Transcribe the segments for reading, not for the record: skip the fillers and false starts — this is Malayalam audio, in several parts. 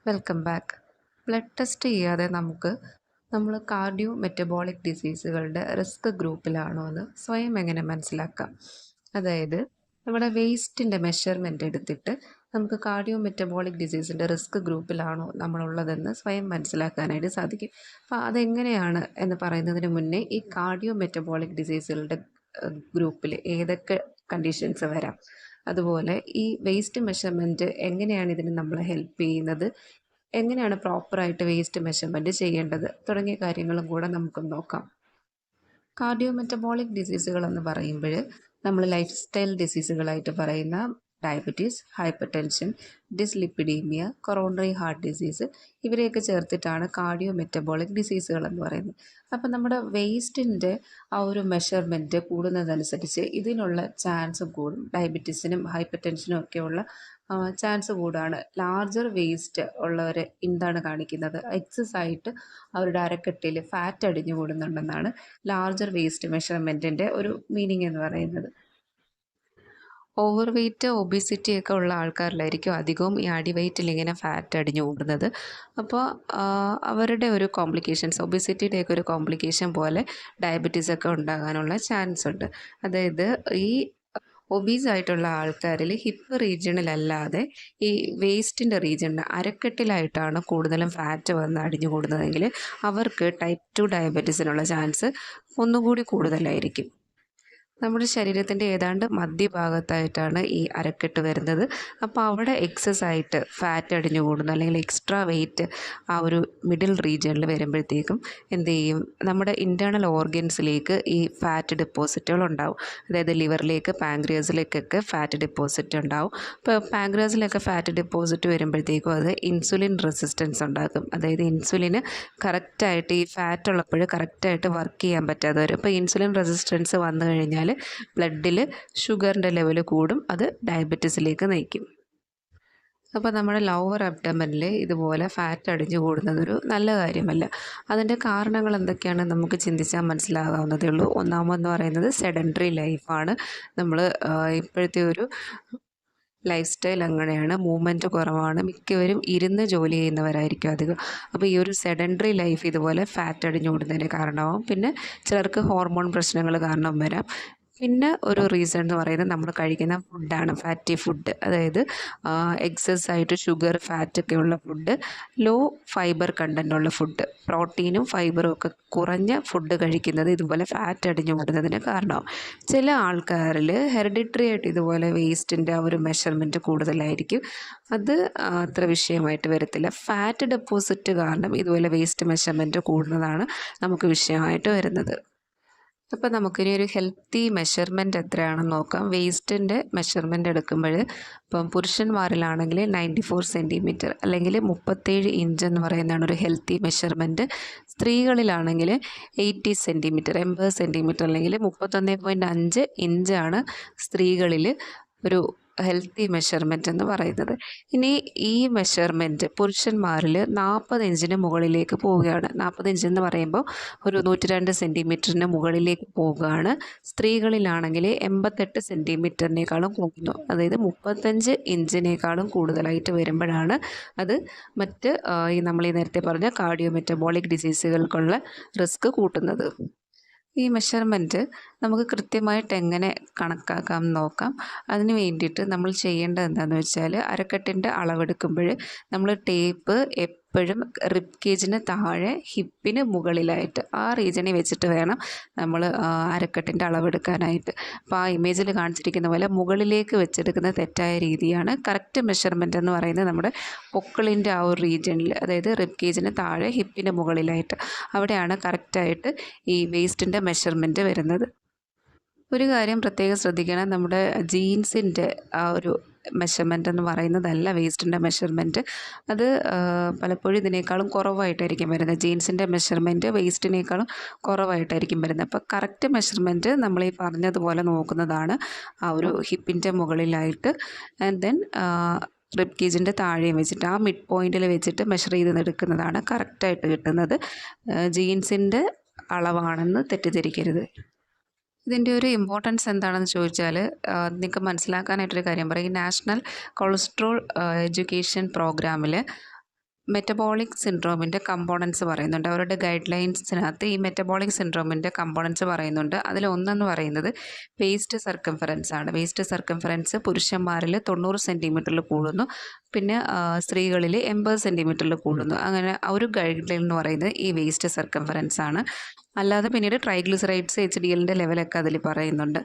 Welcome back. ബ്ലഡ് ടെസ്റ്റ് ചെയ്യാതെ നമ്മൾ കാർഡിയോ മെറ്റബോളിക് ഡിസീസുകളുടെ റിസ്ക് ഗ്രൂപ്പിലാണോ എന്ന് സ്വയം എങ്ങനെ മനസ്സിലാക്കാം? അതായത് നമ്മുടെ വെയ്സ്റ്റിൻ്റെ മെഷർമെൻ്റ് എടുത്തിട്ട് നമുക്ക് കാർഡിയോ മെറ്റബോളിക് ഡിസീസിൻ്റെ റിസ്ക് ഗ്രൂപ്പിലാണോ നമ്മളുള്ളതെന്ന് സ്വയം മനസ്സിലാക്കാനായിട്ട് സാധിക്കും. അപ്പോൾ അതെങ്ങനെയാണ് എന്ന് പറയുന്നതിന് മുന്നേ ഈ കാർഡിയോ മെറ്റബോളിക് ഡിസീസുകളുടെ ഗ്രൂപ്പിൽ ഏതൊക്കെ കണ്ടീഷൻസ് വരാം, അതുപോലെ ഈ വേസ്റ്റ് മെഷർമെൻറ്റ് എങ്ങനെയാണ് ഇതിന് നമ്മളെ ഹെൽപ്പ് ചെയ്യുന്നത്, എങ്ങനെയാണ് പ്രോപ്പറായിട്ട് വേസ്റ്റ് മെഷർമെൻറ്റ് ചെയ്യേണ്ടത് തുടങ്ങിയ കാര്യങ്ങളും കൂടെ നമുക്ക് നോക്കാം. കാർഡിയോ മെറ്റബോളിക് ഡിസീസുകൾ എന്ന് പറയുമ്പോൾ നമ്മൾ ലൈഫ് സ്റ്റൈൽ ഡിസീസുകളായിട്ട് പറയുന്ന diabetes, hyper tension, dyslipidaemia, coronary heart disease ഇവരെയൊക്കെ ചേർത്തിട്ടാണ് കാർഡിയോ മെറ്റബോളിക് ഡിസീസുകൾ എന്ന് പറയുന്നത്. അപ്പം നമ്മുടെ വേസ്റ്റിൻ്റെ ആ ഒരു മെഷർമെൻറ്റ് കൂടുന്നതനുസരിച്ച് ഇതിനുള്ള ചാൻസും കൂടും. ഡയബറ്റീസിനും ഹൈപ്പർ ടെൻഷനും ഒക്കെയുള്ള ചാൻസ് കൂടാണ്. ലാർജർ വേസ്റ്റ് ഉള്ളവർ എന്താണ് കാണിക്കുന്നത്, എക്സസ് ആയിട്ട് അവരുടെ അരക്കെട്ടിൽ ഫാറ്റ് അടിഞ്ഞു കൂടുന്നുണ്ടെന്നാണ് ലാർജർ വേസ്റ്റ് മെഷർമെൻറ്റിൻ്റെ ഒരു മീനിങ് എന്ന് പറയുന്നത്. ഓവർ വെയ്റ്റ്, ഒബിസിറ്റി ഒക്കെ ഉള്ള ആൾക്കാരിലായിരിക്കും അധികവും ഈ അടി വെയ്റ്റിൽ ഇങ്ങനെ ഫാറ്റ് അടിഞ്ഞു കൂടുന്നത്. അപ്പോൾ അവരുടെ ഒരു കോംപ്ലിക്കേഷൻസ്, ഒബിസിറ്റിയുടെയൊക്കെ ഒരു കോംപ്ലിക്കേഷൻ പോലെ ഡയബറ്റീസ് ഒക്കെ ഉണ്ടാകാനുള്ള ചാൻസ് ഉണ്ട്. അതായത് ഈ ഒബീസ് ആയിട്ടുള്ള ആൾക്കാരിൽ ഹിപ്പ് റീജിയണിലല്ലാതെ ഈ വേസ്റ്റിൻ്റെ റീജിയണിൽ അരക്കെട്ടിലായിട്ടാണ് കൂടുതലും ഫാറ്റ് വന്ന് അടിഞ്ഞു കൂടുന്നതെങ്കിൽ അവർക്ക് ടൈപ്പ് 2 ഡയബറ്റീസിനുള്ള ചാൻസ് ഒന്നുകൂടി കൂടുതലായിരിക്കും. നമ്മുടെ ശരീരത്തിൻ്റെ ഏതാണ്ട് മധ്യഭാഗത്തായിട്ടാണ് ഈ അരക്കെട്ട് വരുന്നത്. അപ്പോൾ അവിടെ എക്സസ് ആയിട്ട് ഫാറ്റ് അടിഞ്ഞു കൂടുന്നു, അല്ലെങ്കിൽ എക്സ്ട്രാ വെയിറ്റ് ആ ഒരു മിഡിൽ റീജിയണിൽ വരുമ്പോഴത്തേക്കും എന്ത് ചെയ്യും, നമ്മുടെ ഇൻറ്റേർണൽ ഓർഗൻസിലേക്ക് ഈ ഫാറ്റ് ഡെപ്പോസിറ്റുകൾ ഉണ്ടാവും. അതായത് ലിവറിലേക്ക്, പാങ്ക്രിയാസിലേക്കൊക്കെ ഫാറ്റ് ഡെപ്പോസിറ്റ് ഉണ്ടാവും. ഇപ്പോൾ പാങ്ക്രിയാസിലൊക്കെ ഫാറ്റ് ഡെപ്പോസിറ്റ് വരുമ്പോഴത്തേക്കും അത് ഇൻസുലിൻ റെസിസ്റ്റൻസ് ഉണ്ടാക്കും. അതായത് ഇൻസുലിന് കറക്റ്റായിട്ട് ഈ ഫാറ്റ് ഉള്ളപ്പോൾ കറക്റ്റായിട്ട് വർക്ക് ചെയ്യാൻ പറ്റാതെ വരും. അപ്പോൾ ഇൻസുലിൻ റെസിസ്റ്റൻസ് വന്നു കഴിഞ്ഞാൽ ബ്ലഡിൽ ഷുഗറിൻ്റെ ലെവൽ കൂടും, അത് ഡയബറ്റീസിലേക്ക് നയിക്കും. അപ്പോൾ നമ്മുടെ ലോവർ അബ്ഡമനിൽ ഇതുപോലെ ഫാറ്റ് അടിഞ്ഞു കൂടുന്നതൊരു നല്ല കാര്യമല്ല. അതിൻ്റെ കാരണങ്ങൾ എന്തൊക്കെയാണെന്ന് നമുക്ക് ചിന്തിച്ചാൽ മനസ്സിലാകാവുന്നതേ ഉള്ളൂ. ഒന്നാമെന്ന് പറയുന്നത് സെഡൻറ്ററി ലൈഫാണ്. നമ്മൾ ഇപ്പോഴത്തെ ഒരു ലൈഫ് സ്റ്റൈൽ അങ്ങനെയാണ്, മൂവ്മെൻറ്റ് കുറവാണ്, മിക്കവരും ഇരുന്ന് ജോലി ചെയ്യുന്നവരായിരിക്കും അധികം. അപ്പോൾ ഈ ഒരു സെഡൻറ്ററി ലൈഫ് ഇതുപോലെ ഫാറ്റ് അടിഞ്ഞു കൂടുന്നതിന് കാരണമാവും. പിന്നെ ചിലർക്ക് ഹോർമോൺ പ്രശ്നങ്ങൾ കാരണം വരാം. പിന്നെ ഒരു റീസൺ എന്ന് പറയുന്നത് നമ്മൾ കഴിക്കുന്ന ഫുഡാണ്, ഫാറ്റി ഫുഡ്. അതായത് എക്സസ് ആയിട്ട് ഷുഗർ, ഫാറ്റൊക്കെ ഉള്ള ഫുഡ്, ലോ ഫൈബർ കണ്ടൻ്റ് ഉള്ള ഫുഡ്, പ്രോട്ടീനും ഫൈബറും ഒക്കെ കുറഞ്ഞ ഫുഡ് കഴിക്കുന്നത് ഇതുപോലെ ഫാറ്റ് അടിഞ്ഞു കൂടുന്നതിന് കാരണമാവും. ചില ആൾക്കാരിൽ ഹെറിഡിറ്ററി ആയിട്ട് ഇതുപോലെ വേസ്റ്റിൻ്റെ ആ ഒരു മെഷർമെൻറ്റ് കൂടുതലായിരിക്കും. അത് അത്ര വിഷയമായിട്ട് വരത്തില്ല. ഫാറ്റ് ഡെപ്പോസിറ്റ് കാരണം ഇതുപോലെ വേസ്റ്റ് മെഷർമെൻറ്റ് കൂടുന്നതാണ് നമുക്ക് വിഷയമായിട്ട് വരുന്നത്. അപ്പോൾ നമുക്കിനി ഒരു ഹെൽത്തി മെഷർമെൻറ്റ് എത്രയാണെന്ന് നോക്കാം. വേസ്റ്റിൻ്റെ മെഷർമെൻറ്റ് എടുക്കുമ്പോൾ ഇപ്പം പുരുഷന്മാരിലാണെങ്കിൽ 94 സെൻറ്റിമീറ്റർ അല്ലെങ്കിൽ 37 ഇഞ്ച് എന്ന് പറയുന്നതാണ് ഒരു ഹെൽത്തി മെഷർമെൻറ്റ്. സ്ത്രീകളിലാണെങ്കിൽ 80 സെൻറ്റിമീറ്റർ, 80 സെൻറ്റിമീറ്റർ അല്ലെങ്കിൽ 31.5 ഇഞ്ചാണ് സ്ത്രീകളിൽ ഒരു ഹെൽത്തി മെഷർമെൻറ്റ് എന്ന് പറയുന്നത്. ഇനി ഈ മെഷർമെൻറ്റ് പുരുഷന്മാരിൽ 40 ഇഞ്ചിന് മുകളിലേക്ക് പോവുകയാണ്. 40 ഇഞ്ച് എന്ന് പറയുമ്പോൾ ഒരു 102 സെൻറ്റിമീറ്ററിന് മുകളിലേക്ക് പോവുകയാണ്. സ്ത്രീകളിലാണെങ്കിൽ 88 സെൻറ്റിമീറ്ററിനേക്കാളും കൂടുന്നു. അതായത് 35 ഇഞ്ചിനേക്കാളും കൂടുതലായിട്ട് വരുമ്പോഴാണ് അത് മറ്റ് ഈ നമ്മൾ ഈ നേരത്തെ പറഞ്ഞ കാർഡിയോ മെറ്റബോളിക് ഡിസീസുകൾക്കുള്ള റിസ്ക് കൂട്ടുന്നത്. ഈ മെഷർമെൻറ്റ് നമുക്ക് കൃത്യമായിട്ട് എങ്ങനെ കണക്കാക്കാം നോക്കാം. അതിന് വേണ്ടിയിട്ട് നമ്മൾ ചെയ്യേണ്ടത് എന്താണെന്ന് വെച്ചാൽ, അരക്കെട്ടിൻ്റെ അളവെടുക്കുമ്പോൾ നമ്മൾ ടേപ്പ് എപ്പോഴും റിബ് കേജിന് താഴെ ഹിപ്പിന് മുകളിലായിട്ട് ആ റീജണിൽ വെച്ചിട്ട് വേണം നമ്മൾ അരക്കെട്ടിൻ്റെ അളവെടുക്കാനായിട്ട്. അപ്പോൾ ആ ഇമേജിൽ കാണിച്ചിരിക്കുന്ന പോലെ മുകളിലേക്ക് വെച്ചെടുക്കുന്ന തെറ്റായ രീതിയാണ്. കറക്റ്റ് മെഷർമെൻറ്റ് എന്ന് പറയുന്നത് നമ്മുടെ പൊക്കിളിൻ്റെ ആ ഒരു റീജിയണിൽ, അതായത് റിബ് കേജിന് താഴെ ഹിപ്പിന് മുകളിലായിട്ട്, അവിടെയാണ് കറക്റ്റായിട്ട് ഈ വേസ്റ്റിൻ്റെ മെഷർമെൻറ്റ് വരുന്നത്. ഒരു കാര്യം പ്രത്യേകം ശ്രദ്ധിക്കണം, നമ്മുടെ ജീൻസിൻ്റെ ആ ഒരു മെഷർമെൻറ്റ് എന്ന് പറയുന്നതല്ല വേസ്റ്റിൻ്റെ മെഷർമെൻറ്റ്. അത് പലപ്പോഴും ഇതിനേക്കാളും കുറവായിട്ടായിരിക്കും വരുന്നത്. ജീൻസിൻ്റെ മെഷർമെൻറ്റ് വേസ്റ്റിനേക്കാളും കുറവായിട്ടായിരിക്കും വരുന്നത്. അപ്പോൾ കറക്റ്റ് മെഷർമെൻറ്റ് നമ്മൾ ഈ പറഞ്ഞതുപോലെ നോക്കുന്നതാണ്. ആ ഒരു ഹിപ്പിൻ്റെ മുകളിലായിട്ട് ആൻഡ് ദെൻ റിബ് കേജിൻ്റെ താഴെയും വെച്ചിട്ട് ആ മിഡ് പോയിൻറ്റിൽ വെച്ചിട്ട് മെഷർ ചെയ്ത് എടുക്കുന്നതാണ് കറക്റ്റായിട്ട് കിട്ടുന്നത്. ജീൻസിൻ്റെ അളവാണെന്ന് തെറ്റിദ്ധരിക്കരുത്. ഇതിൻ്റെ ഒരു ഇമ്പോർട്ടൻസ് എന്താണെന്ന് ചോദിച്ചാൽ, നിങ്ങൾക്ക് മനസ്സിലാക്കാനായിട്ടൊരു കാര്യം പറയും. ഈ നാഷണൽ കൊളസ്ട്രോൾ എഡ്യൂക്കേഷൻ പ്രോഗ്രാമിൽ മെറ്റബോളിക് സിൻഡ്രോമിൻ്റെ കമ്പോണൻസ് പറയുന്നുണ്ട്. അവരുടെ ഗൈഡ് ലൈൻസിനകത്ത് ഈ മെറ്റബോളിക് സിൻഡ്രോമിൻ്റെ കമ്പോണൻസ് പറയുന്നുണ്ട്. അതിലൊന്നെന്ന് പറയുന്നത് വേസ്റ്റ് സർക്കംഫറൻസ് ആണ്. വേസ്റ്റ് സർക്കംഫറൻസ് പുരുഷന്മാരിൽ 90 സെൻറ്റിമീറ്ററിൽ കൂടുന്നു, പിന്നെ സ്ത്രീകളിൽ 80 സെൻറ്റിമീറ്ററിൽ കൂടുന്നു. അങ്ങനെ ഒരു ഗൈഡ് ലൈൻ എന്ന് പറയുന്നത് ഈ വേസ്റ്റ് സർക്കംഫറൻസ് ആണ്. അല്ലാതെ പിന്നീട് ട്രൈഗ്ലിസറൈഡ്സ് HDLൻ്റെ ലെവലൊക്കെ അതിൽ പറയുന്നുണ്ട്.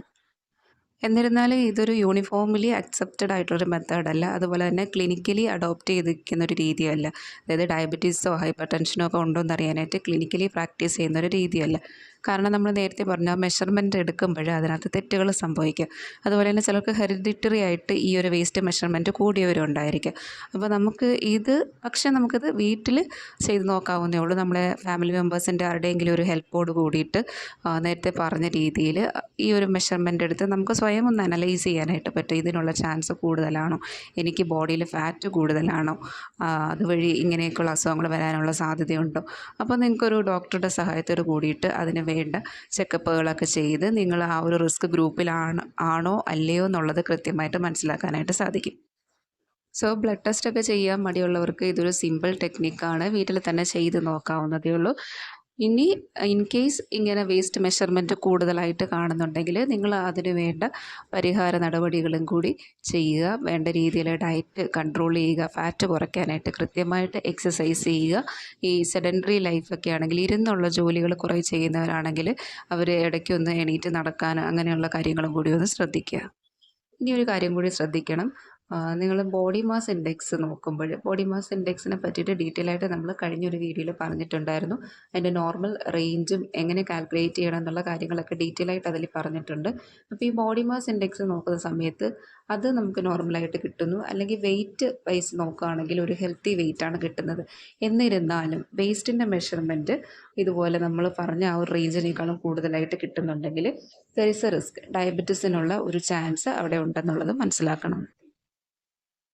എന്നിരുന്നാലും ഇതൊരു യൂണിഫോംലി അക്സെപ്റ്റഡ് ആയിട്ടുള്ളൊരു മെത്തേഡല്ല. അതുപോലെ തന്നെ ക്ലിനിക്കലി അഡോപ്റ്റ് ചെയ്തിരിക്കുന്ന ഒരു രീതിയല്ല. അതായത് ഡയബറ്റീസോ ഹൈപ്പർ ടെൻഷനോ ഒക്കെ ഉണ്ടോ എന്നറിയാനായിട്ട് ക്ലിനിക്കലി പ്രാക്ടീസ് ചെയ്യുന്നൊരു രീതിയല്ല. കാരണം നമ്മൾ നേരത്തെ പറഞ്ഞ മെഷർമെൻറ്റ് എടുക്കുമ്പോൾ അതിനകത്ത് തെറ്റുകൾ സംഭവിക്കും. അതുപോലെ തന്നെ ചിലർക്ക് ഹെറിഡിറ്ററി ആയിട്ട് ഈ ഒരു വേസ്റ്റ് മെഷർമെൻറ്റ് കൂടിയവരുണ്ടായിരിക്കും. അപ്പോൾ പക്ഷേ നമുക്കിത് വീട്ടിൽ ചെയ്ത് നോക്കാവുന്നേ ഉള്ളൂ. നമ്മളെ ഫാമിലി മെമ്പേഴ്സിൻ്റെ ആരുടെയെങ്കിലും ഒരു ഹെൽപ്പോട് കൂടിയിട്ട് നേരത്തെ പറഞ്ഞ രീതിയിൽ ഈ ഒരു മെഷർമെൻ്റ് എടുത്ത് നമുക്ക് സ്വയം ഒന്ന് അനലൈസ് ചെയ്യാനായിട്ട് പറ്റും. ഇതിനുള്ള ചാൻസ് കൂടുതലാണോ, എനിക്ക് ബോഡിയിൽ ഫാറ്റ് കൂടുതലാണോ, അതുവഴി ഇങ്ങനെയൊക്കെയുള്ള അസുഖങ്ങൾ വരാനുള്ള സാധ്യതയുണ്ടോ. അപ്പോൾ നിങ്ങൾക്കൊരു ഡോക്ടറുടെ സഹായത്തോട് കൂടിയിട്ട് അതിന് വേണ്ട ചെക്കപ്പുകളൊക്കെ ചെയ്ത് നിങ്ങൾ ആ ഒരു റിസ്ക് ഗ്രൂപ്പിലാണോ അല്ലയോ എന്നുള്ളത് കൃത്യമായിട്ട് മനസ്സിലാക്കാനായിട്ട് സാധിക്കും. സോ ബ്ലഡ് ടെസ്റ്റൊക്കെ ചെയ്യാൻ മടിയുള്ളവർക്ക് ഇതൊരു സിമ്പിൾ ടെക്നിക്കാണ്, വീട്ടിൽ തന്നെ ചെയ്ത് നോക്കാവുന്നതേ ഉള്ളൂ. ഇനി ഇൻ കേസ് ഇങ്ങനെ വേസ്റ്റ് മെഷർമെൻറ്റ് കൂടുതലായിട്ട് കാണുന്നുണ്ടെങ്കിൽ നിങ്ങൾ അതിന് വേണ്ട പരിഹാര നടപടികളും കൂടി ചെയ്യുക. വേണ്ട രീതിയിൽ ഡയറ്റ് കൺട്രോൾ ചെയ്യുക, ഫാറ്റ് കുറയ്ക്കാനായിട്ട് കൃത്യമായിട്ട് എക്സസൈസ് ചെയ്യുക. ഈ സെഡൻറ്ററി ലൈഫൊക്കെ ആണെങ്കിൽ ഇരുന്നുള്ള ജോലികൾ കുറേ ചെയ്യുന്നവരാണെങ്കിൽ അവർ ഇടയ്ക്കൊന്ന് എണീറ്റ് നടക്കാൻ അങ്ങനെയുള്ള കാര്യങ്ങളും കൂടി ഒന്ന് ശ്രദ്ധിക്കുക. ഇനി ഒരു കാര്യം കൂടി ശ്രദ്ധിക്കണം. നിങ്ങൾ ബോഡി മാസ് ഇൻഡെക്സ് നോക്കുമ്പോൾ ബോഡി മാസ് ഇൻഡെക്സിനെ പറ്റിയിട്ട് ഡീറ്റെയിൽ ആയിട്ട് നമ്മൾ കഴിഞ്ഞൊരു വീഡിയോയിൽ പറഞ്ഞിട്ടുണ്ടായിരുന്നു. അതിൻ്റെ നോർമൽ റേഞ്ചും എങ്ങനെ കാൽക്കുലേറ്റ് ചെയ്യണം എന്നുള്ള കാര്യങ്ങളൊക്കെ ഡീറ്റെയിൽ ആയിട്ട് അതിൽ പറഞ്ഞിട്ടുണ്ട്. അപ്പോൾ ഈ ബോഡി മാസ് ഇൻഡെക്സ് നോക്കുന്ന സമയത്ത് അത് നമുക്ക് നോർമലായിട്ട് കിട്ടുന്നു, അല്ലെങ്കിൽ വെയിറ്റ് വൈസ് നോക്കുകയാണെങ്കിൽ ഒരു ഹെൽത്തി വെയിറ്റാണ് കിട്ടുന്നത്. എന്നിരുന്നാലും വേസ്റ്റിൻ്റെ മെഷർമെൻറ്റ് ഇതുപോലെ നമ്മൾ പറഞ്ഞ ആ ഒരു റേഞ്ചിനേക്കാളും കൂടുതലായിട്ട് കിട്ടുന്നുണ്ടെങ്കിൽ ദർ ഇസ് എ റിസ്ക്, ഡയബറ്റീസിനുള്ള ഒരു ചാൻസ് അവിടെ ഉണ്ടെന്നുള്ളത് മനസ്സിലാക്കണം.